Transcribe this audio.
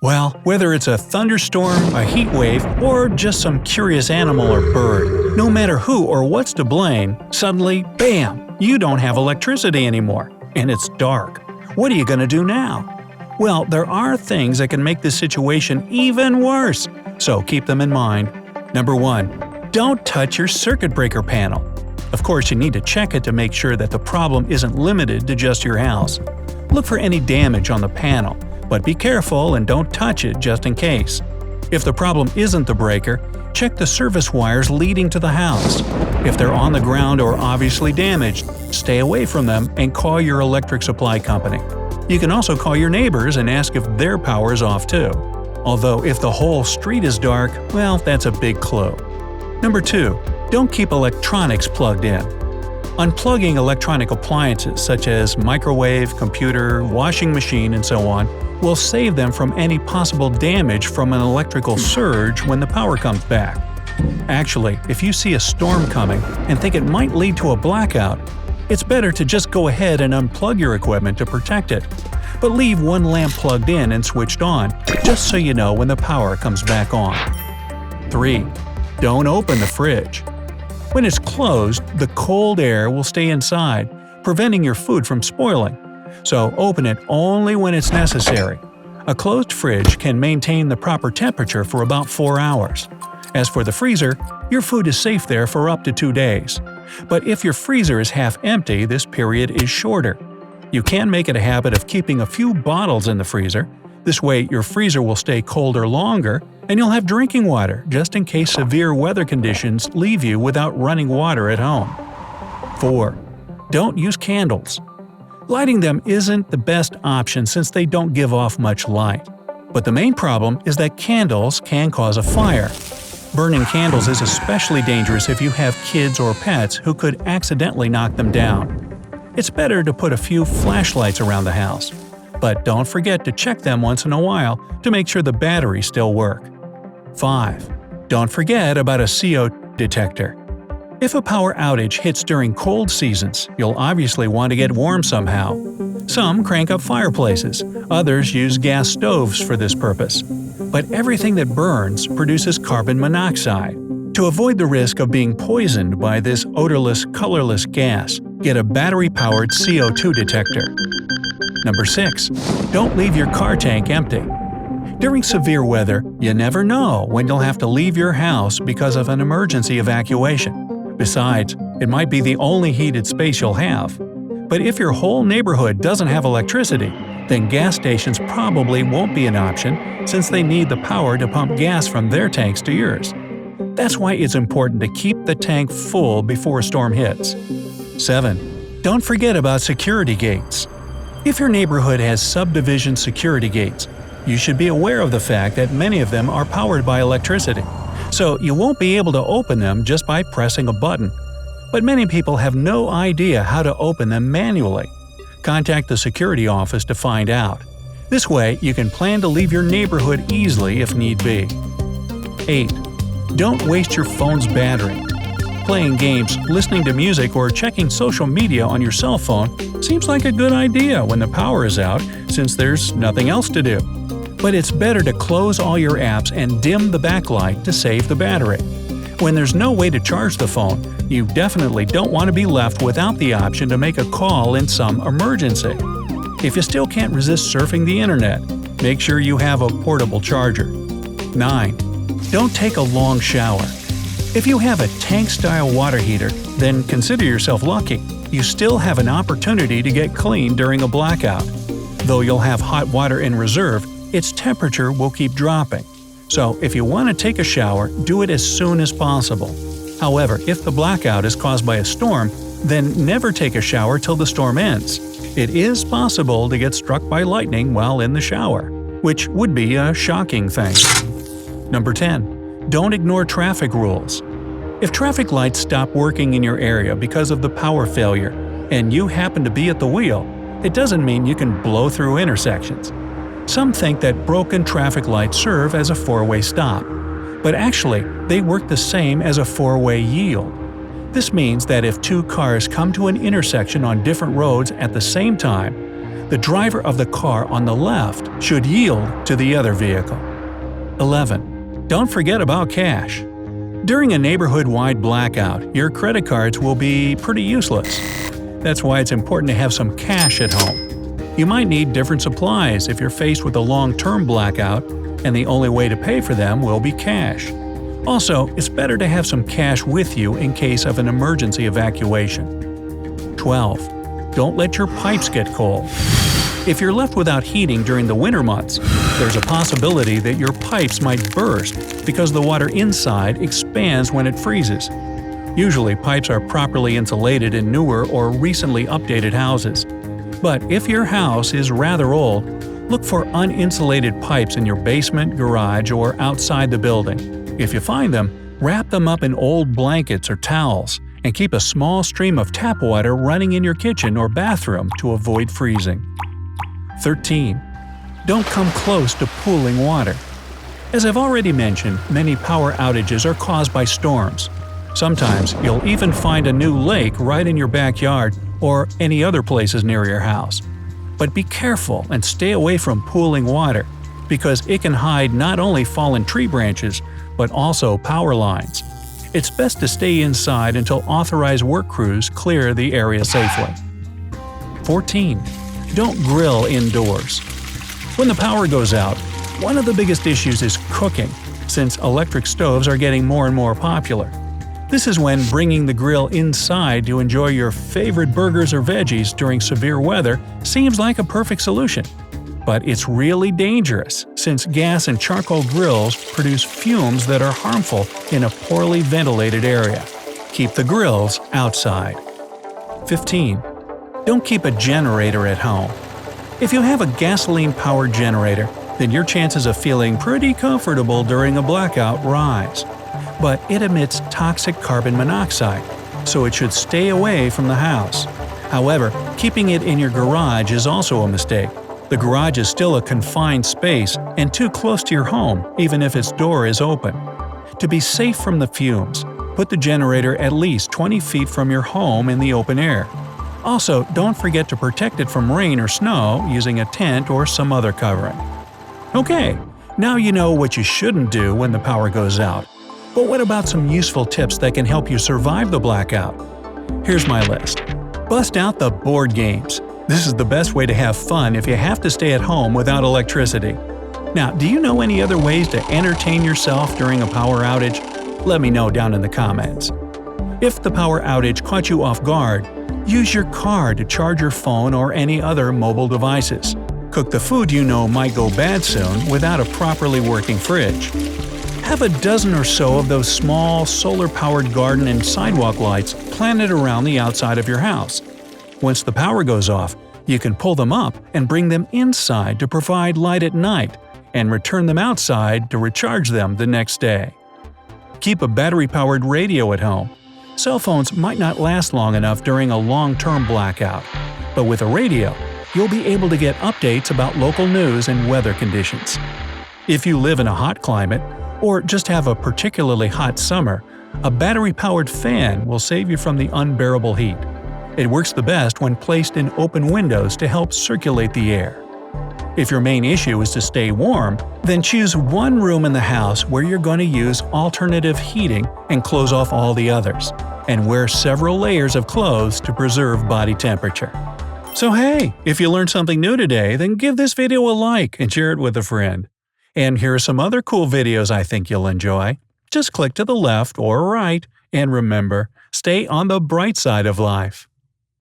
Well, whether it's a thunderstorm, a heat wave, or just some curious animal or bird, no matter who or what's to blame, suddenly, bam, you don't have electricity anymore, and it's dark. What are you going to do now? Well, there are things that can make this situation even worse, so keep them in mind. Number 1. Don't touch your circuit breaker panel. Of course, you need to check it to make sure that the problem isn't limited to just your house. Look for any damage on the panel, but be careful and don't touch it just in case. If the problem isn't the breaker, check the service wires leading to the house. If they're on the ground or obviously damaged, stay away from them and call your electric supply company. You can also call your neighbors and ask if their power is off too. Although if the whole street is dark, well, that's a big clue. Number 2. Don't keep electronics plugged in. Unplugging electronic appliances such as microwave, computer, washing machine, and so on will save them from any possible damage from an electrical surge when the power comes back. Actually, if you see a storm coming and think it might lead to a blackout, it's better to just go ahead and unplug your equipment to protect it. But leave one lamp plugged in and switched on, just so you know when the power comes back on. 3. Don't open the fridge. When it's closed, the cold air will stay inside, preventing your food from spoiling. So open it only when it's necessary. A closed fridge can maintain the proper temperature for about 4 hours. As for the freezer, your food is safe there for up to 2 days. But if your freezer is half empty, this period is shorter. You can make it a habit of keeping a few bottles in the freezer. This way, your freezer will stay colder longer, and you'll have drinking water just in case severe weather conditions leave you without running water at home. 4. Don't use candles. Lighting them isn't the best option since they don't give off much light. But the main problem is that candles can cause a fire. Burning candles is especially dangerous if you have kids or pets who could accidentally knock them down. It's better to put a few flashlights around the house. But don't forget to check them once in a while to make sure the batteries still work. 5. Don't forget about a CO detector. If a power outage hits during cold seasons, you'll obviously want to get warm somehow. Some crank up fireplaces, others use gas stoves for this purpose. But everything that burns produces carbon monoxide. To avoid the risk of being poisoned by this odorless, colorless gas, get a battery-powered CO2 detector. Number 6. Don't leave your car tank empty. During severe weather, you never know when you'll have to leave your house because of an emergency evacuation. Besides, it might be the only heated space you'll have. But if your whole neighborhood doesn't have electricity, then gas stations probably won't be an option since they need the power to pump gas from their tanks to yours. That's why it's important to keep the tank full before a storm hits. 7. Don't forget about security gates. If your neighborhood has subdivision security gates, you should be aware of the fact that many of them are powered by electricity. So you won't be able to open them just by pressing a button. But many people have no idea how to open them manually. Contact the security office to find out. This way, you can plan to leave your neighborhood easily if need be. 8. Don't waste your phone's battery. Playing games, listening to music, or checking social media on your cell phone seems like a good idea when the power is out since there's nothing else to do. But it's better to close all your apps and dim the backlight to save the battery. When there's no way to charge the phone, you definitely don't want to be left without the option to make a call in some emergency. If you still can't resist surfing the internet, make sure you have a portable charger. 9. Don't take a long shower. If you have a tank-style water heater, then consider yourself lucky. You still have an opportunity to get clean during a blackout. Though you'll have hot water in reserve, its temperature will keep dropping. So if you want to take a shower, do it as soon as possible. However, if the blackout is caused by a storm, then never take a shower till the storm ends. It is possible to get struck by lightning while in the shower, which would be a shocking thing. Number 10. Don't ignore traffic rules. If traffic lights stop working in your area because of the power failure, and you happen to be at the wheel, it doesn't mean you can blow through intersections. Some think that broken traffic lights serve as a four-way stop, but actually they work the same as a four-way yield. This means that if two cars come to an intersection on different roads at the same time, the driver of the car on the left should yield to the other vehicle. 11. Don't forget about cash. During a neighborhood-wide blackout, your credit cards will be pretty useless. That's why it's important to have some cash at home. You might need different supplies if you're faced with a long-term blackout, and the only way to pay for them will be cash. Also, it's better to have some cash with you in case of an emergency evacuation. 12. Don't let your pipes get cold. If you're left without heating during the winter months, there's a possibility that your pipes might burst because the water inside expands when it freezes. Usually, pipes are properly insulated in newer or recently updated houses. But if your house is rather old, look for uninsulated pipes in your basement, garage, or outside the building. If you find them, wrap them up in old blankets or towels, and keep a small stream of tap water running in your kitchen or bathroom to avoid freezing. 13. Don't come close to pooling water. As I've already mentioned, many power outages are caused by storms. Sometimes you'll even find a new lake right in your backyard or any other places near your house. But be careful and stay away from pooling water, because it can hide not only fallen tree branches, but also power lines. It's best to stay inside until authorized work crews clear the area safely. 14. Don't grill indoors. When the power goes out, one of the biggest issues is cooking, since electric stoves are getting more and more popular. This is when bringing the grill inside to enjoy your favorite burgers or veggies during severe weather seems like a perfect solution. But it's really dangerous, since gas and charcoal grills produce fumes that are harmful in a poorly ventilated area. Keep the grills outside. 15. Don't keep a generator at home. If you have a gasoline-powered generator, then your chances of feeling pretty comfortable during a blackout rise. But it emits toxic carbon monoxide, so it should stay away from the house. However, keeping it in your garage is also a mistake. The garage is still a confined space and too close to your home, even if its door is open. To be safe from the fumes, put the generator at least 20 feet from your home in the open air. Also, don't forget to protect it from rain or snow using a tent or some other covering. Okay, now you know what you shouldn't do when the power goes out. But what about some useful tips that can help you survive the blackout? Here's my list. Bust out the board games. This is the best way to have fun if you have to stay at home without electricity. Now, do you know any other ways to entertain yourself during a power outage? Let me know down in the comments. If the power outage caught you off guard, use your car to charge your phone or any other mobile devices. Cook the food you know might go bad soon without a properly working fridge. Have a dozen or so of those small, solar-powered garden and sidewalk lights planted around the outside of your house. Once the power goes off, you can pull them up and bring them inside to provide light at night, and return them outside to recharge them the next day. Keep a battery-powered radio at home. Cell phones might not last long enough during a long-term blackout, but with a radio, you'll be able to get updates about local news and weather conditions. If you live in a hot climate, or just have a particularly hot summer, a battery-powered fan will save you from the unbearable heat. It works the best when placed in open windows to help circulate the air. If your main issue is to stay warm, then choose one room in the house where you're going to use alternative heating and close off all the others, and wear several layers of clothes to preserve body temperature. So hey, if you learned something new today, then give this video a like and share it with a friend. And here are some other cool videos I think you'll enjoy. Just click to the left or right, and remember, stay on the bright side of life.